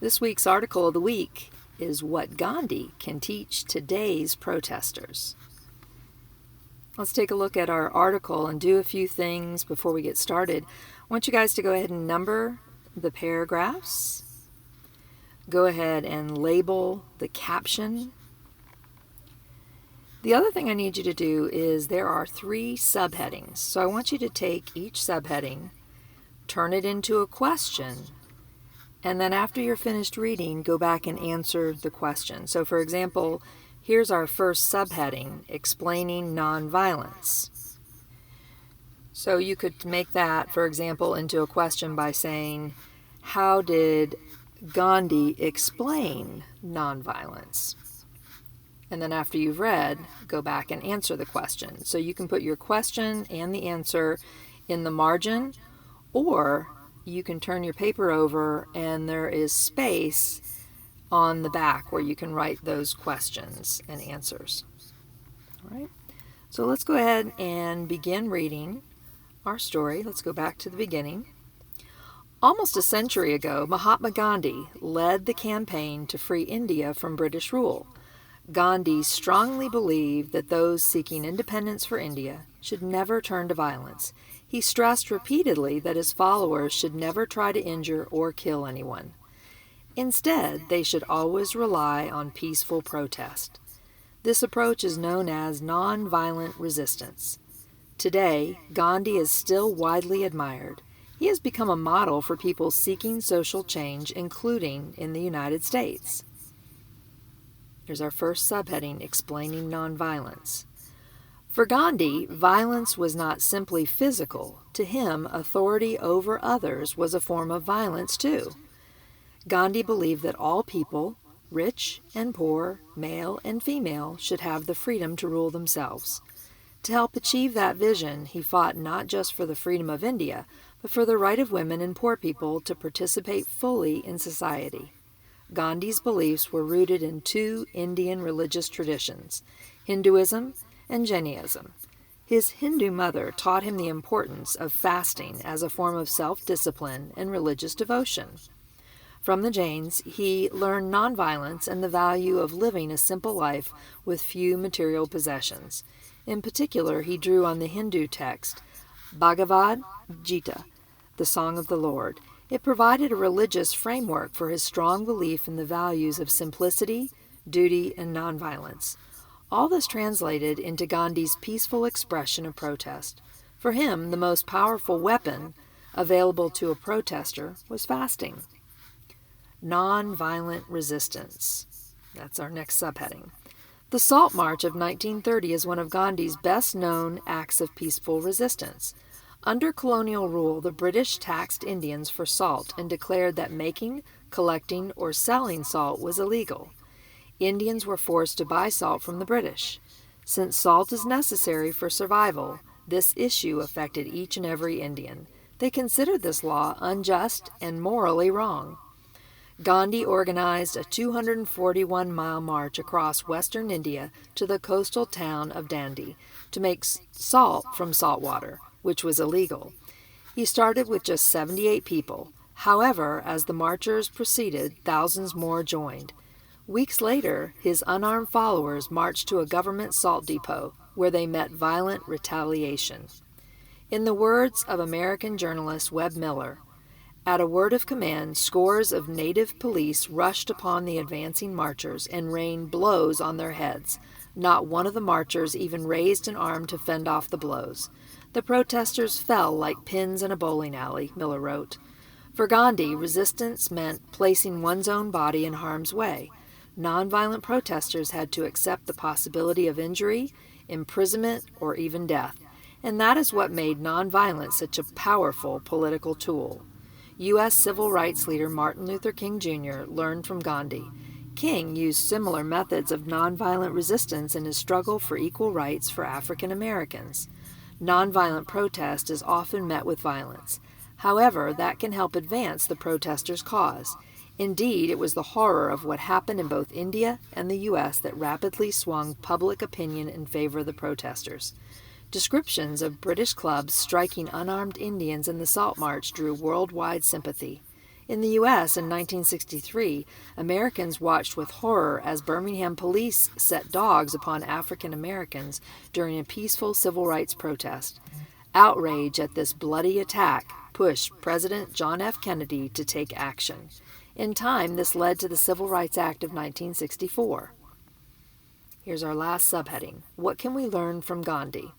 This week's article of the week is what Gandhi can teach today's protesters. Let's take a look at our article and do a few things before we get started. I want you guys to go ahead and number the paragraphs. Go ahead and label the caption. The other thing I need you to do is there are 3 subheadings. So I want you to take each subheading, turn it into a question, and then after you're finished reading, go back and answer the question. So for example, here's our first subheading, explaining nonviolence. So you could make that, for example, into a question by saying, how did Gandhi explain nonviolence? And then after you've read, go back and answer the question. So you can put your question and the answer in the margin, or you can turn your paper over and there is space on the back where you can write those questions and answers. All right. So let's go ahead and begin reading our story. Let's go back to the beginning. Almost a century ago, Mahatma Gandhi led the campaign to free India from British rule. Gandhi strongly believed that those seeking independence for India should never turn to violence. He stressed repeatedly that his followers should never try to injure or kill anyone. Instead, they should always rely on peaceful protest. This approach is known as nonviolent resistance. Today, Gandhi is still widely admired. He has become a model for people seeking social change, including in the United States. Here's our first subheading, explaining nonviolence. For Gandhi, violence was not simply physical. To him, authority over others was a form of violence too. Gandhi believed that all people, rich and poor, male and female, should have the freedom to rule themselves. To help achieve that vision, he fought not just for the freedom of India, but for the right of women and poor people to participate fully in society. Gandhi's beliefs were rooted in 2 Indian religious traditions, Hinduism and Jainism. His Hindu mother taught him the importance of fasting as a form of self-discipline and religious devotion. From the Jains, he learned nonviolence and the value of living a simple life with few material possessions. In particular, he drew on the Hindu text, Bhagavad Gita, the Song of the Lord. It provided a religious framework for his strong belief in the values of simplicity, duty, and nonviolence. All this translated into Gandhi's peaceful expression of protest. For him, the most powerful weapon available to a protester was fasting. Nonviolent resistance. That's our next subheading. The Salt March of 1930 is one of Gandhi's best-known acts of peaceful resistance. Under colonial rule, the British taxed Indians for salt and declared that making, collecting, or selling salt was illegal. Indians were forced to buy salt from the British. Since salt is necessary for survival, this issue affected each and every Indian. They considered this law unjust and morally wrong. Gandhi organized a 241-mile march across western India to the coastal town of Dandi to make salt from salt water, which was illegal. He started with just 78 people. However, as the marchers proceeded, thousands more joined. Weeks later, his unarmed followers marched to a government salt depot, where they met violent retaliation. In the words of American journalist Webb Miller, at a word of command, scores of native police rushed upon the advancing marchers and rained blows on their heads. Not one of the marchers even raised an arm to fend off the blows. The protesters fell like pins in a bowling alley, Miller wrote. For Gandhi, resistance meant placing one's own body in harm's way. Nonviolent protesters had to accept the possibility of injury, imprisonment, or even death. And that is what made nonviolence such a powerful political tool. U.S. civil rights leader Martin Luther King Jr. learned from Gandhi. King used similar methods of nonviolent resistance in his struggle for equal rights for African Americans. Nonviolent protest is often met with violence. However, that can help advance the protesters' cause. Indeed, it was the horror of what happened in both India and the U.S. that rapidly swung public opinion in favor of the protesters. Descriptions of British clubs striking unarmed Indians in the Salt March drew worldwide sympathy. In the U.S. in 1963, Americans watched with horror as Birmingham police set dogs upon African Americans during a peaceful civil rights protest. Outrage at this bloody attack pushed President John F. Kennedy to take action. In time, this led to the Civil Rights Act of 1964. Here's our last subheading. What can we learn from Gandhi?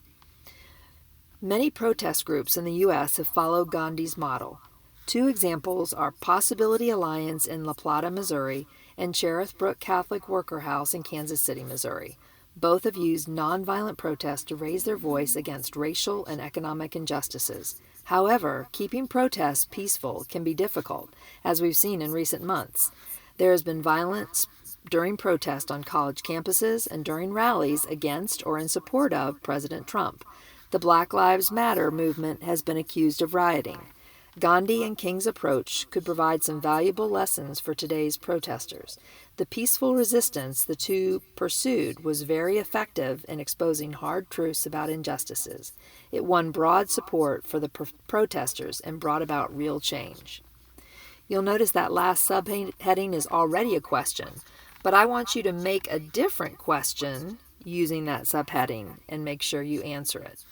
Many protest groups in the U.S. have followed Gandhi's model. Two examples are Possibility Alliance in La Plata, Missouri, and Cherith Brook Catholic Worker House in Kansas City, Missouri. Both have used nonviolent protest to raise their voice against racial and economic injustices. However, keeping protests peaceful can be difficult, as we've seen in recent months. There has been violence during protest on college campuses and during rallies against or in support of President Trump. The Black Lives Matter movement has been accused of rioting. Gandhi and King's approach could provide some valuable lessons for today's protesters. The peaceful resistance the two pursued was very effective in exposing hard truths about injustices. It won broad support for the protesters and brought about real change. You'll notice that last subheading is already a question, but I want you to make a different question using that subheading and make sure you answer it.